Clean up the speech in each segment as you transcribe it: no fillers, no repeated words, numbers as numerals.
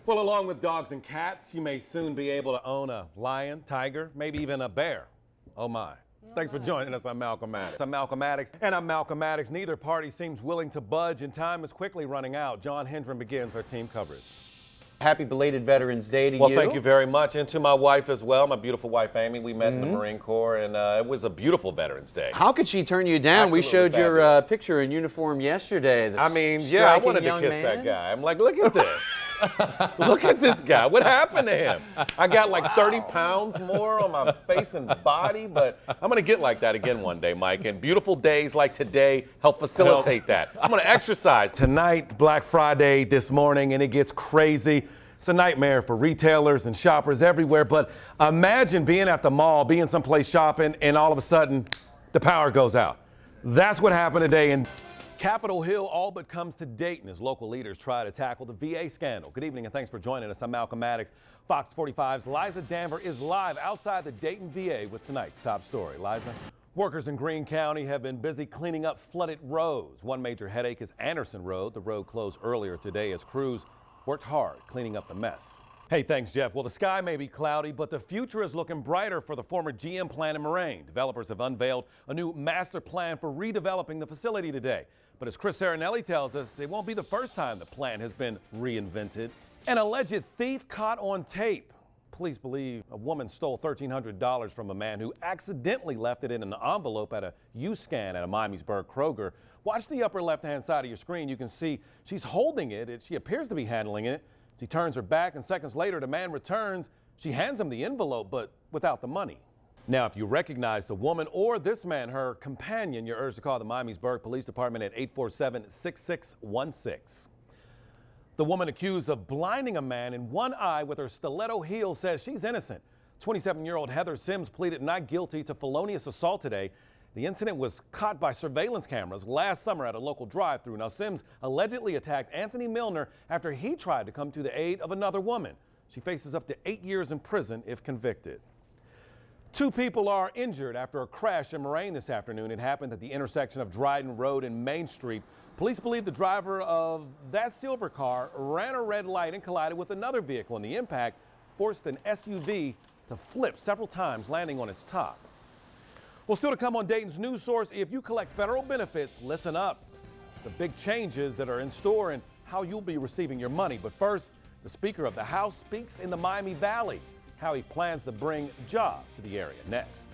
Well, along with dogs and cats, you may soon be able to own a lion, tiger, maybe even a bear. Oh my. Thanks for joining us. I'm Malcolm Maddox. I'm Malcolm Maddox, and I'm Malcolm Maddox. Neither party seems willing to budge, and time is quickly running out. John Hendren begins our team coverage. Happy belated Veterans Day to you. Well, thank you very much, and to my wife as well, my beautiful wife, Amy. We met in the Marine Corps, and it was a beautiful Veterans Day. How could she turn you down? Absolutely we showed your fabulous. picture in uniform yesterday. I mean, yeah, I wanted to kiss that guy. I'm like, look at this. Look at this guy. What happened to him? I got like 30 pounds more on my face and body, but I'm going to get like that again one day, Mike. And beautiful days like today help facilitate that. I'm going to exercise tonight, Black Friday this morning, and it gets crazy. It's a nightmare for retailers and shoppers everywhere, but imagine being at the mall, being someplace shopping, and all of a sudden the power goes out. That's what happened today in Capitol Hill. All but comes to Dayton as local leaders try to tackle the VA scandal. Good evening and thanks for joining us. I'm Malcolm Maddox. Fox 45's Liza Danver is live outside the Dayton VA with tonight's top story. Liza. Workers in Greene County have been busy cleaning up flooded roads. One major headache is Anderson Road. The road closed earlier today as crews worked hard cleaning up the mess. Hey, thanks, Jeff. Well, the sky may be cloudy, but the future is looking brighter for the former GM plant in Moraine. Developers have unveiled a new master plan for redeveloping the facility today. But as Chris Sarinelli tells us, it won't be the first time the plant has been reinvented. An alleged thief caught on tape. Police believe a woman stole $1,300 from a man who accidentally left it in an envelope at a U-Scan at a Miamisburg Kroger. Watch the upper left-hand side of your screen. You can see she's holding it. She appears to be handling it. She turns her back, and seconds later, the man returns. She hands him the envelope, but without the money. Now, if you recognize the woman or this man, her companion, you're urged to call the Miamisburg Police Department at 847-6616. The woman accused of blinding a man in one eye with her stiletto heel says she's innocent. 27-year-old Heather Sims pleaded not guilty to felonious assault today. The incident was caught by surveillance cameras last summer at a local drive-thru. Now, Sims allegedly attacked Anthony Milner after he tried to come to the aid of another woman. She faces up to 8 years in prison if convicted. 2 people are injured after a crash in Moraine this afternoon. It happened at the intersection of Dryden Road and Main Street. Police believe the driver of that silver car ran a red light and collided with another vehicle, and the impact forced an SUV to flip several times, landing on its top. Well, still to come on Dayton's News Source, if you collect federal benefits, listen up. The big changes that are in store and how you'll be receiving your money. But first, the Speaker of the House speaks in the Miami Valley, how he plans to bring jobs to the area. Next.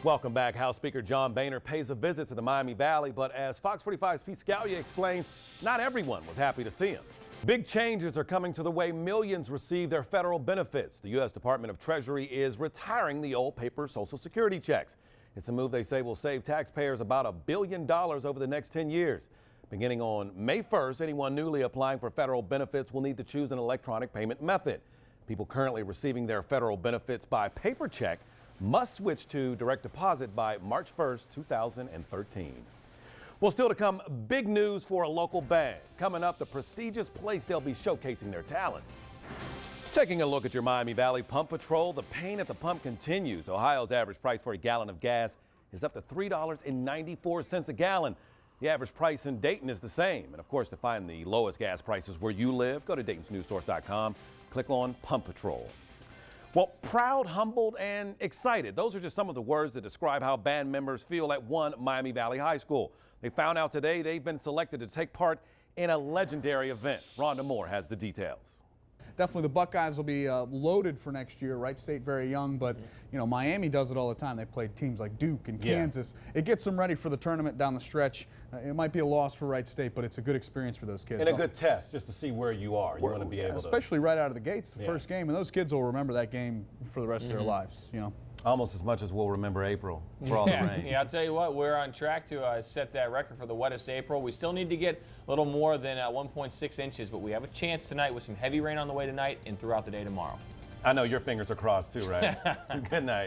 Welcome back. House Speaker John Boehner pays a visit to the Miami Valley, but as Fox 45's Pete Scalia explains, not everyone was happy to see him. Big changes are coming to the way millions receive their federal benefits. The U.S. Department of Treasury is retiring the old paper Social Security checks. It's a move they say will save taxpayers about $1 billion over the next 10 years. Beginning on May 1st, anyone newly applying for federal benefits will need to choose an electronic payment method. People currently receiving their federal benefits by paper check must switch to direct deposit by March 1st, 2013. Well, still to come, big news for a local band. Coming up, the prestigious place they'll be showcasing their talents. Taking a look at your Miami Valley Pump Patrol, the pain at the pump continues. Ohio's average price for a gallon of gas is up to $3.94 a gallon. The average price in Dayton is the same. And of course, to find the lowest gas prices where you live, go to Dayton'sNewsSource.com, click on Pump Patrol. Well, proud, humbled, and excited. Those are just some of the words that describe how band members feel at one Miami Valley High School. They found out today they've been selected to take part in a legendary event. Rhonda Moore has the details. Definitely the Buckeyes will be loaded for next year. Wright State very young, but you know Miami does it all the time. They play teams like Duke and Kansas. It gets them ready for the tournament down the stretch. It might be a loss for Wright State, but it's a good experience for those kids. And a good test just to see where you are. You want to be able to. Especially right out of the gates, the first game. And those kids will remember that game for the rest of their lives, you know. Almost as much as we'll remember April for all the rain. Yeah, I'll tell you what, we're on track to set that record for the wettest April. We still need to get a little more than 1.6 inches, but we have a chance tonight with some heavy rain on the way tonight and throughout the day tomorrow. I know your fingers are crossed too, right? Good night.